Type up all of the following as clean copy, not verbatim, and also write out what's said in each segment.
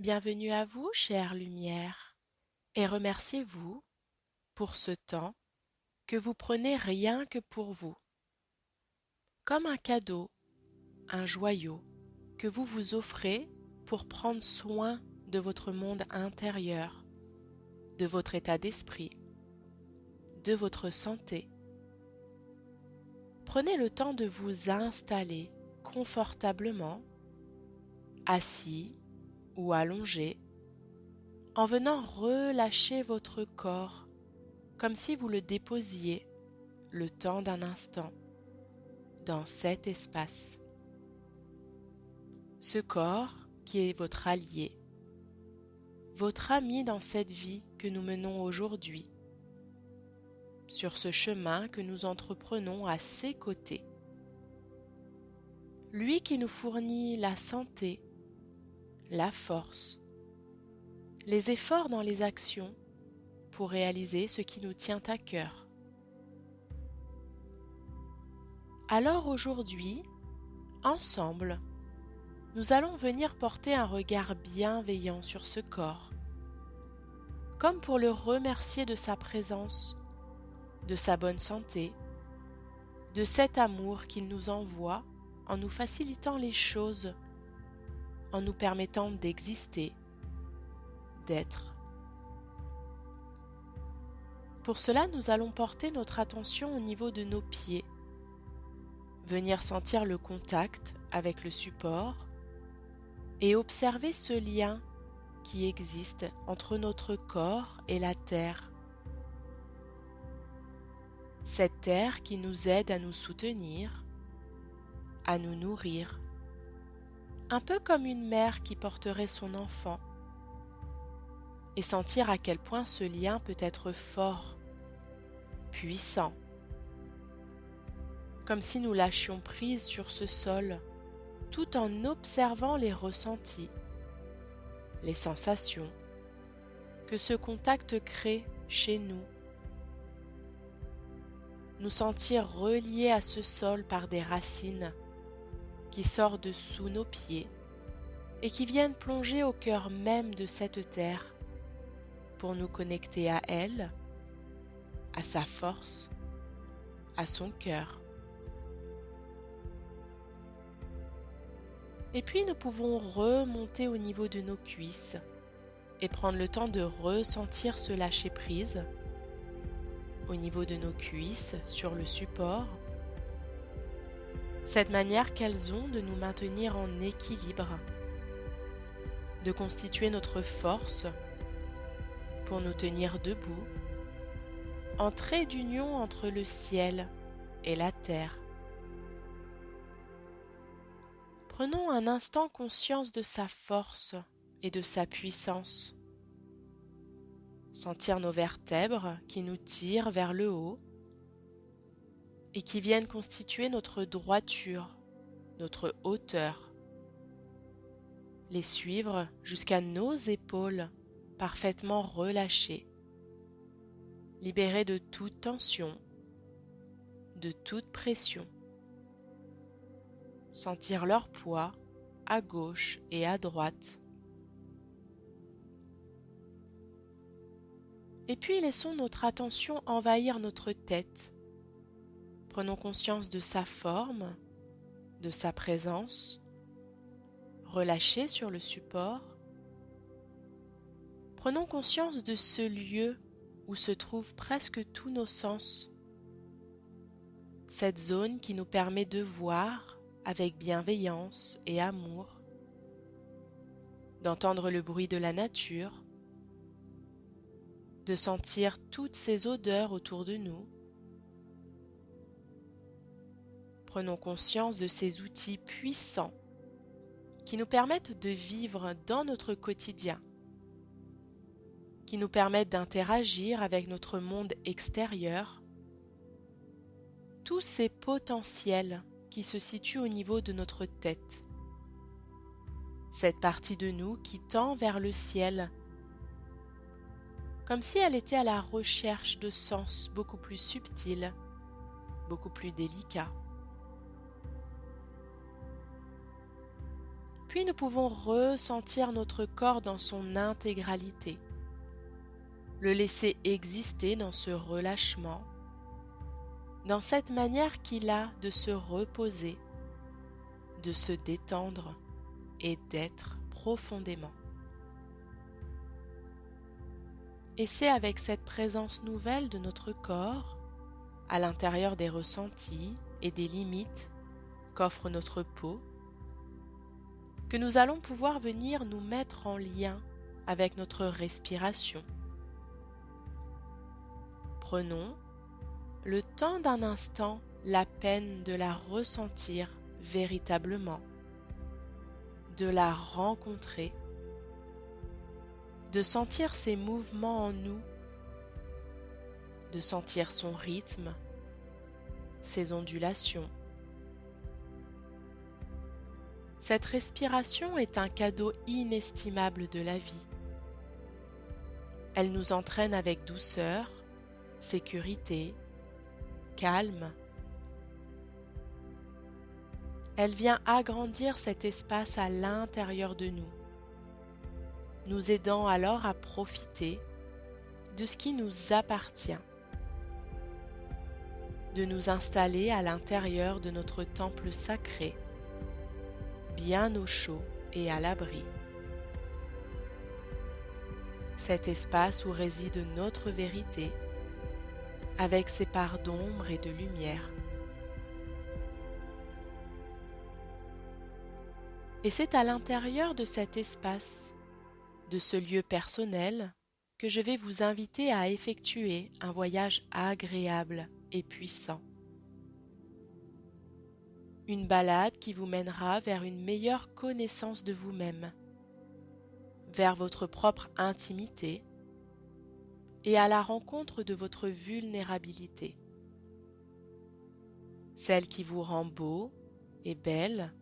Bienvenue à vous, chère lumière, et remerciez-vous pour ce temps que vous prenez rien que pour vous, comme un cadeau, un joyau que vous vous offrez pour prendre soin de votre monde intérieur, de votre état d'esprit, de votre santé. Prenez le temps de vous installer confortablement, assis ou allongé, en venant relâcher votre corps comme si vous le déposiez le temps d'un instant dans cet espace. Ce corps qui est votre allié, votre ami dans cette vie que nous menons aujourd'hui, sur ce chemin que nous entreprenons à ses côtés. Lui qui nous fournit la santé, la force, les efforts dans les actions pour réaliser ce qui nous tient à cœur. Alors aujourd'hui, ensemble, nous allons venir porter un regard bienveillant sur ce corps, comme pour le remercier de sa présence, de sa bonne santé, de cet amour qu'il nous envoie en nous facilitant les choses, en nous permettant d'exister, d'être. Pour cela, nous allons porter notre attention au niveau de nos pieds, venir sentir le contact avec le support et observer ce lien qui existe entre notre corps et la terre. Cette terre qui nous aide à nous soutenir, à nous nourrir, un peu comme une mère qui porterait son enfant, et sentir à quel point ce lien peut être fort, puissant, comme si nous lâchions prise sur ce sol, tout en observant les ressentis, les sensations que ce contact crée chez nous. Nous sentir reliés à ce sol par des racines qui sortent de sous nos pieds et qui viennent plonger au cœur même de cette terre pour nous connecter à elle, à sa force, à son cœur. Et puis nous pouvons remonter au niveau de nos cuisses et prendre le temps de ressentir ce lâcher-prise au niveau de nos cuisses sur le support, cette manière qu'elles ont de nous maintenir en équilibre, de constituer notre force pour nous tenir debout, en trait d'union entre le ciel et la terre. Prenons un instant conscience de sa force et de sa puissance. Sentir nos vertèbres qui nous tirent vers le haut et qui viennent constituer notre droiture, notre hauteur. Les suivre jusqu'à nos épaules parfaitement relâchées, libérées de toute tension, de toute pression. Sentir leur poids à gauche et à droite. Et puis laissons notre attention envahir notre tête. Prenons conscience de sa forme, de sa présence, relâchée sur le support. Prenons conscience de ce lieu où se trouvent presque tous nos sens. Cette zone qui nous permet de voir avec bienveillance et amour, d'entendre le bruit de la nature, de sentir toutes ces odeurs autour de nous. Prenons conscience de ces outils puissants qui nous permettent de vivre dans notre quotidien, qui nous permettent d'interagir avec notre monde extérieur, tous ces potentiels qui se situent au niveau de notre tête, cette partie de nous qui tend vers le ciel, comme si elle était à la recherche de sens beaucoup plus subtils, beaucoup plus délicats. Puis nous pouvons ressentir notre corps dans son intégralité, le laisser exister dans ce relâchement, dans cette manière qu'il a de se reposer, de se détendre et d'être profondément. Et c'est avec cette présence nouvelle de notre corps, à l'intérieur des ressentis et des limites qu'offre notre peau, que nous allons pouvoir venir nous mettre en lien avec notre respiration. Prenons le temps d'un instant la peine de la ressentir véritablement, de la rencontrer, de sentir ses mouvements en nous, de sentir son rythme, ses ondulations. Cette respiration est un cadeau inestimable de la vie. Elle nous entraîne avec douceur, sécurité, calme. Elle vient agrandir cet espace à l'intérieur de nous, nous aidant alors à profiter de ce qui nous appartient, de nous installer à l'intérieur de notre temple sacré, bien au chaud et à l'abri. Cet espace où réside notre vérité, avec ses parts d'ombre et de lumière. Et c'est à l'intérieur de cet espace, de ce lieu personnel, que je vais vous inviter à effectuer un voyage agréable et puissant. Une balade qui vous mènera vers une meilleure connaissance de vous-même, vers votre propre intimité et à la rencontre de votre vulnérabilité, celle qui vous rend beau et belle,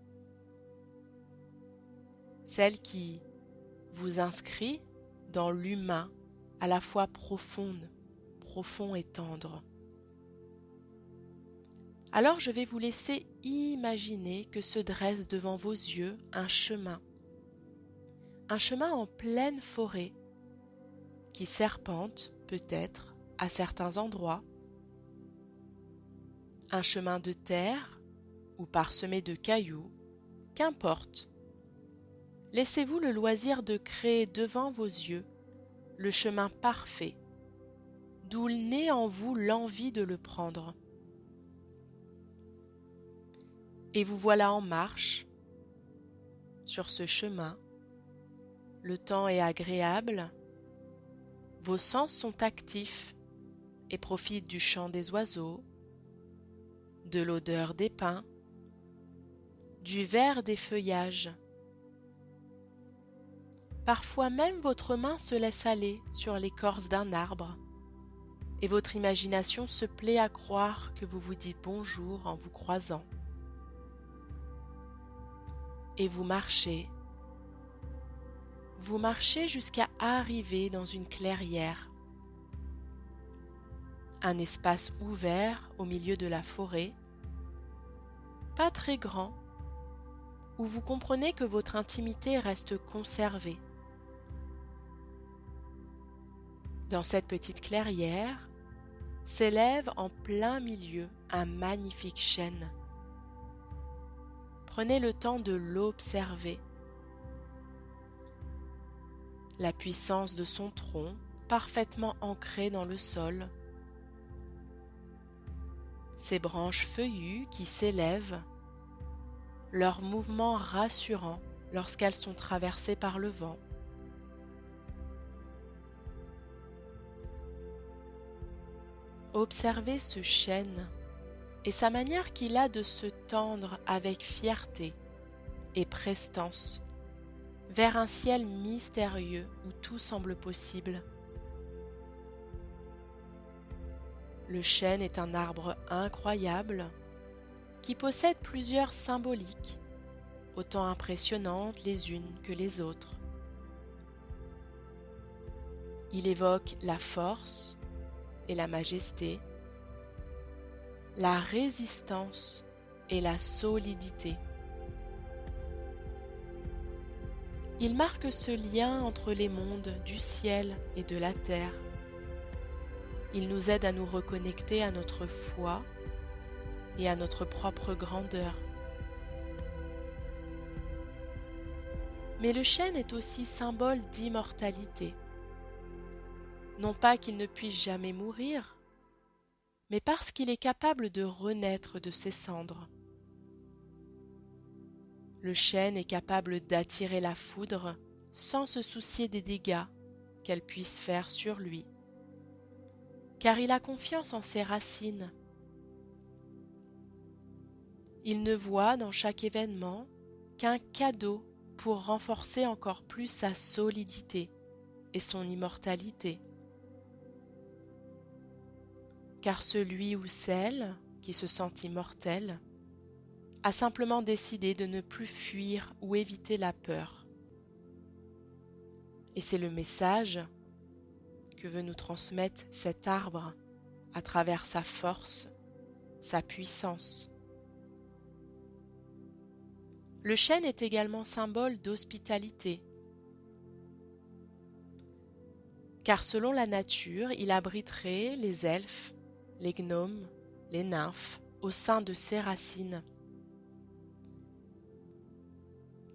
celle qui vous inscrit dans l'humain à la fois profond et tendre. Alors je vais vous laisser imaginer que se dresse devant vos yeux un chemin en pleine forêt qui serpente peut-être à certains endroits, un chemin de terre ou parsemé de cailloux, qu'importe. Laissez-vous le loisir de créer devant vos yeux le chemin parfait, d'où naît en vous l'envie de le prendre. Et vous voilà en marche sur ce chemin. Le temps est agréable, vos sens sont actifs et profitent du chant des oiseaux, de l'odeur des pins, du vert des feuillages. Parfois même votre main se laisse aller sur l'écorce d'un arbre et votre imagination se plaît à croire que vous vous dites bonjour en vous croisant. Et vous marchez jusqu'à arriver dans une clairière, un espace ouvert au milieu de la forêt, pas très grand, où vous comprenez que votre intimité reste conservée. Dans cette petite clairière s'élève en plein milieu un magnifique chêne. Prenez le temps de l'observer. La puissance de son tronc parfaitement ancré dans le sol, ses branches feuillues qui s'élèvent, leurs mouvements rassurants lorsqu'elles sont traversées par le vent. Observez ce chêne et sa manière qu'il a de se tendre avec fierté et prestance vers un ciel mystérieux où tout semble possible. Le chêne est un arbre incroyable qui possède plusieurs symboliques, autant impressionnantes les unes que les autres. Il évoque la force et la majesté, la résistance et la solidité. Il marque ce lien entre les mondes du ciel et de la terre. Il nous aide à nous reconnecter à notre foi et à notre propre grandeur. Mais le chêne est aussi symbole d'immortalité. Non pas qu'il ne puisse jamais mourir, mais parce qu'il est capable de renaître de ses cendres. Le chêne est capable d'attirer la foudre sans se soucier des dégâts qu'elle puisse faire sur lui, car il a confiance en ses racines. Il ne voit dans chaque événement qu'un cadeau pour renforcer encore plus sa solidité et son immortalité. Car celui ou celle qui se sent immortel a simplement décidé de ne plus fuir ou éviter la peur. Et c'est le message que veut nous transmettre cet arbre à travers sa force, sa puissance. Le chêne est également symbole d'hospitalité, car selon la nature, il abriterait les elfes, les gnomes, les nymphes au sein de ses racines.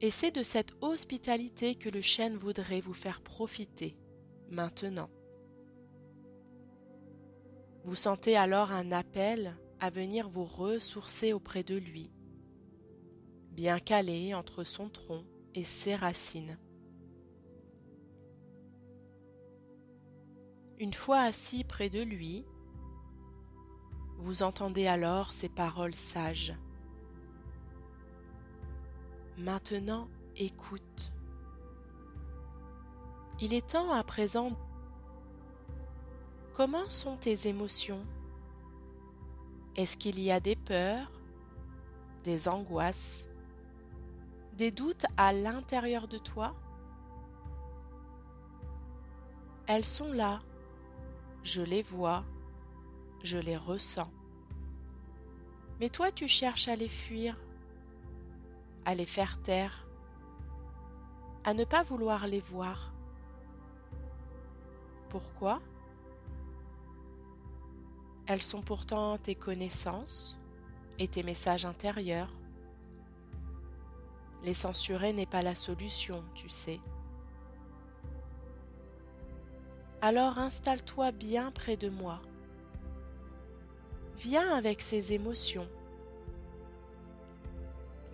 Et c'est de cette hospitalité que le chêne voudrait vous faire profiter maintenant. Vous sentez alors un appel à venir vous ressourcer auprès de lui, bien calé entre son tronc et ses racines. Une fois assis près de lui, vous entendez alors ces paroles sages. Maintenant, écoute. Il est temps à présent. Comment sont tes émotions? Est-ce qu'il y a des peurs, des angoisses, des doutes à l'intérieur de toi? Elles sont là, je les vois, je les ressens. Mais toi, tu cherches à les fuir, à les faire taire, à ne pas vouloir les voir. Pourquoi? Elles sont pourtant tes connaissances et tes messages intérieurs. Les censurer n'est pas la solution, tu sais. Alors installe-toi bien près de moi. Viens avec ces émotions.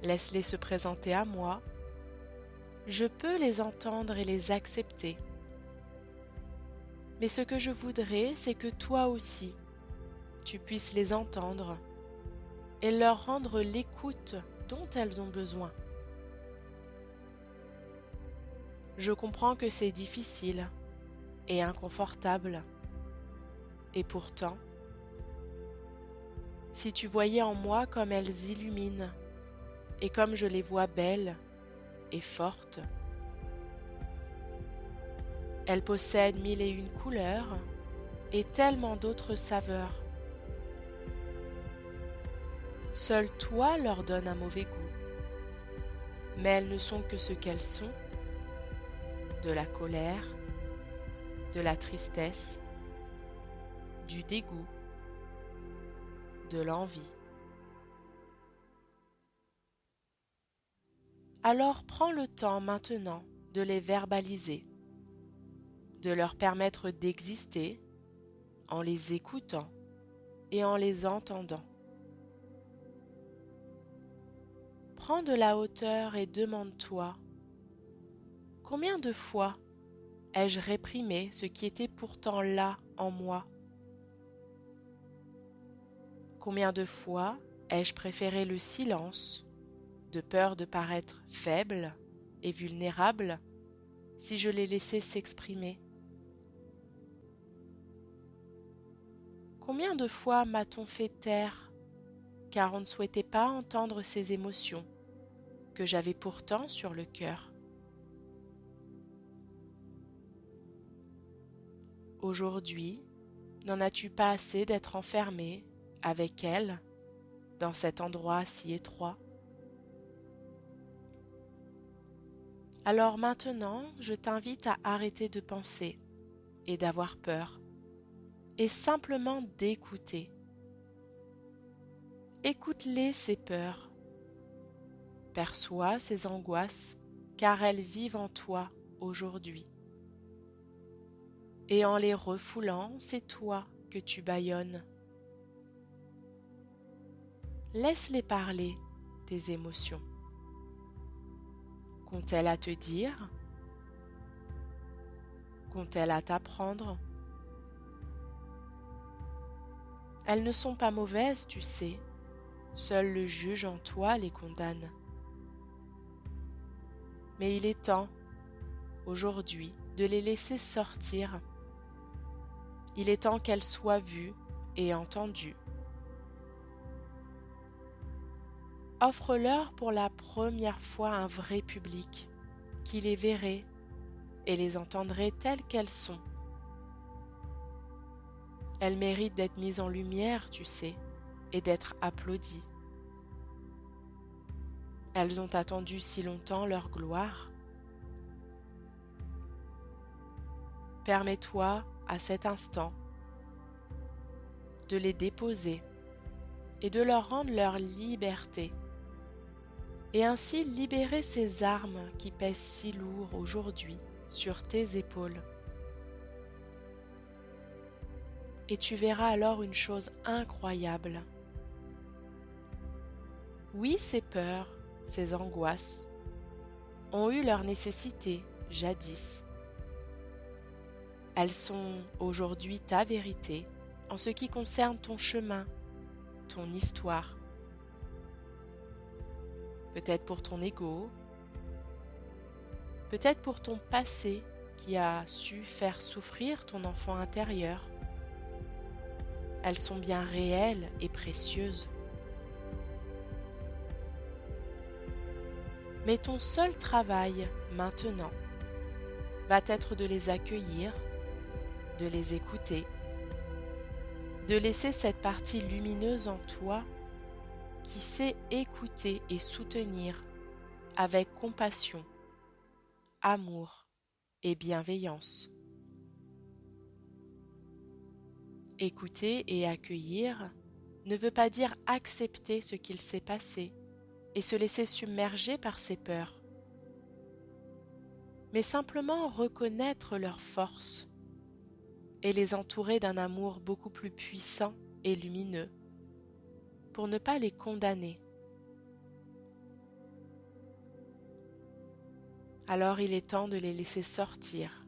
Laisse-les se présenter à moi. Je peux les entendre et les accepter. Mais ce que je voudrais, c'est que toi aussi, tu puisses les entendre et leur rendre l'écoute dont elles ont besoin. Je comprends que c'est difficile et inconfortable. Et pourtant, si tu voyais en moi comme elles illuminent et comme je les vois belles et fortes, elles possèdent 1001 couleurs et tellement d'autres saveurs. Seul toi leur donnes un mauvais goût, mais elles ne sont que ce qu'elles sont, de la colère, de la tristesse, du dégoût, de l'envie. Alors prends le temps maintenant de les verbaliser, de leur permettre d'exister en les écoutant et en les entendant. Prends de la hauteur et demande-toi, combien de fois ai-je réprimé ce qui était pourtant là en moi? Combien de fois ai-je préféré le silence, de peur de paraître faible et vulnérable si je les laissais s'exprimer? Combien de fois m'a-t-on fait taire car on ne souhaitait pas entendre ces émotions que j'avais pourtant sur le cœur? Aujourd'hui, n'en as-tu pas assez d'être enfermé avec elle dans cet endroit si étroit? Alors maintenant, je t'invite à arrêter de penser et d'avoir peur, et simplement d'écouter. Écoute-les, ces peurs. Perçois ces angoisses, car elles vivent en toi aujourd'hui. Et en les refoulant, c'est toi que tu bâillonnes. Laisse-les parler, tes émotions. Qu'ont-elles à te dire? Qu'ont-elles à t'apprendre? Elles ne sont pas mauvaises, tu sais. Seul le juge en toi les condamne. Mais il est temps, aujourd'hui, de les laisser sortir. Il est temps qu'elles soient vues et entendues. Offre-leur pour la première fois un vrai public qui les verrait et les entendrait telles qu'elles sont. Elles méritent d'être mises en lumière, tu sais, et d'être applaudies. Elles ont attendu si longtemps leur gloire. Permets-toi, à cet instant, de les déposer et de leur rendre leur liberté, et ainsi libérer ces armes qui pèsent si lourd aujourd'hui sur tes épaules. Et tu verras alors une chose incroyable. Oui, ces peurs, ces angoisses ont eu leur nécessité jadis. Elles sont aujourd'hui ta vérité en ce qui concerne ton chemin, ton histoire. Peut-être pour ton ego, peut-être pour ton passé qui a su faire souffrir ton enfant intérieur. Elles sont bien réelles et précieuses. Mais ton seul travail maintenant va être de les accueillir, de les écouter, de laisser cette partie lumineuse en toi qui sait écouter et soutenir avec compassion, amour et bienveillance. Écouter et accueillir ne veut pas dire accepter ce qu'il s'est passé et se laisser submerger par ses peurs, mais simplement reconnaître leurs forces et les entourer d'un amour beaucoup plus puissant et lumineux pour ne pas les condamner. Alors il est temps de les laisser sortir,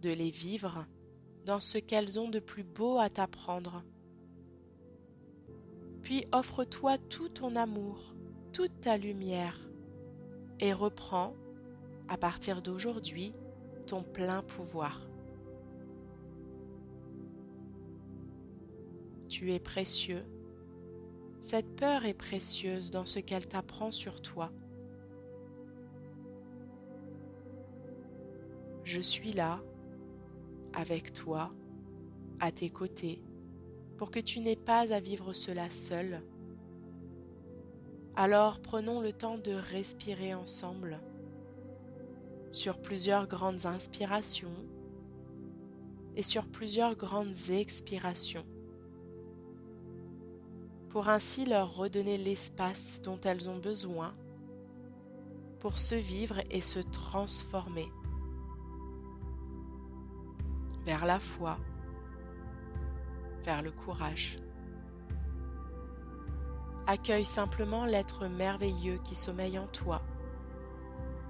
de les vivre dans ce qu'elles ont de plus beau à t'apprendre. Puis offre-toi tout ton amour, toute ta lumière, et reprends, à partir d'aujourd'hui, ton plein pouvoir. Tu es précieux. Cette peur est précieuse dans ce qu'elle t'apprend sur toi. Je suis là, avec toi, à tes côtés, pour que tu n'aies pas à vivre cela seul. Alors prenons le temps de respirer ensemble sur plusieurs grandes inspirations et sur plusieurs grandes expirations, pour ainsi leur redonner l'espace dont elles ont besoin pour se vivre et se transformer vers la foi, vers le courage. Accueille simplement l'être merveilleux qui sommeille en toi,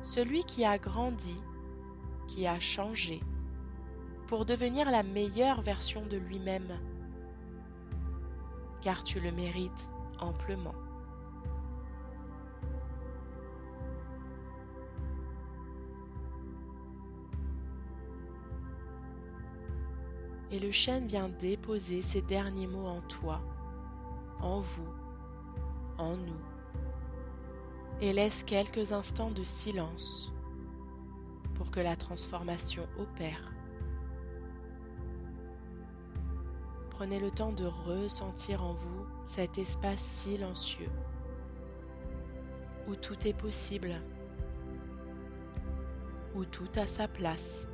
celui qui a grandi, qui a changé, pour devenir la meilleure version de lui-même, car tu le mérites amplement. Et le chêne vient déposer ses derniers mots en toi, en vous, en nous, et laisse quelques instants de silence pour que la transformation opère. Prenez le temps de ressentir en vous cet espace silencieux où tout est possible, où tout a sa place.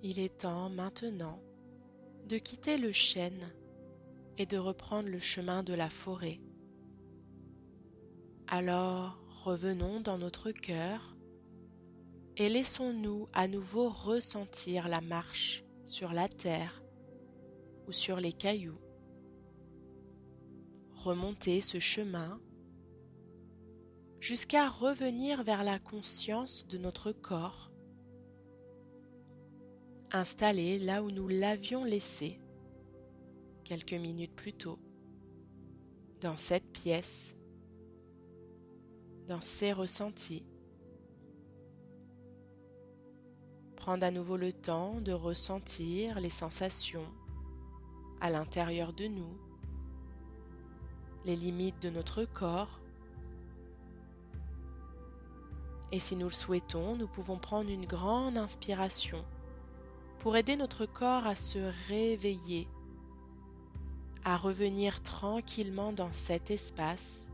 Il est temps maintenant de quitter le chêne et de reprendre le chemin de la forêt. Alors revenons dans notre cœur et laissons-nous à nouveau ressentir la marche sur la terre ou sur les cailloux. Remonter ce chemin jusqu'à revenir vers la conscience de notre corps, installé là où nous l'avions laissé quelques minutes plus tôt, dans cette pièce, dans ces ressentis. Prendre à nouveau le temps de ressentir les sensations à l'intérieur de nous, les limites de notre corps. Et si nous le souhaitons, nous pouvons prendre une grande inspiration pour aider notre corps à se réveiller, à revenir tranquillement dans cet espace.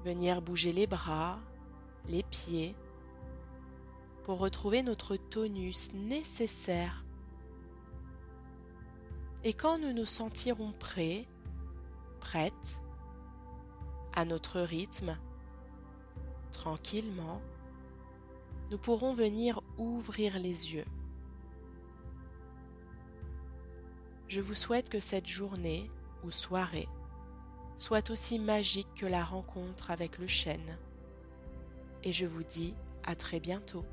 Venir bouger les bras, les pieds, pour retrouver notre tonus nécessaire. Et quand nous nous sentirons prêts, prêtes, à notre rythme, tranquillement, nous pourrons venir ouvrir les yeux. Je vous souhaite que cette journée ou soirée soit aussi magique que la rencontre avec le chêne. Et je vous dis à très bientôt.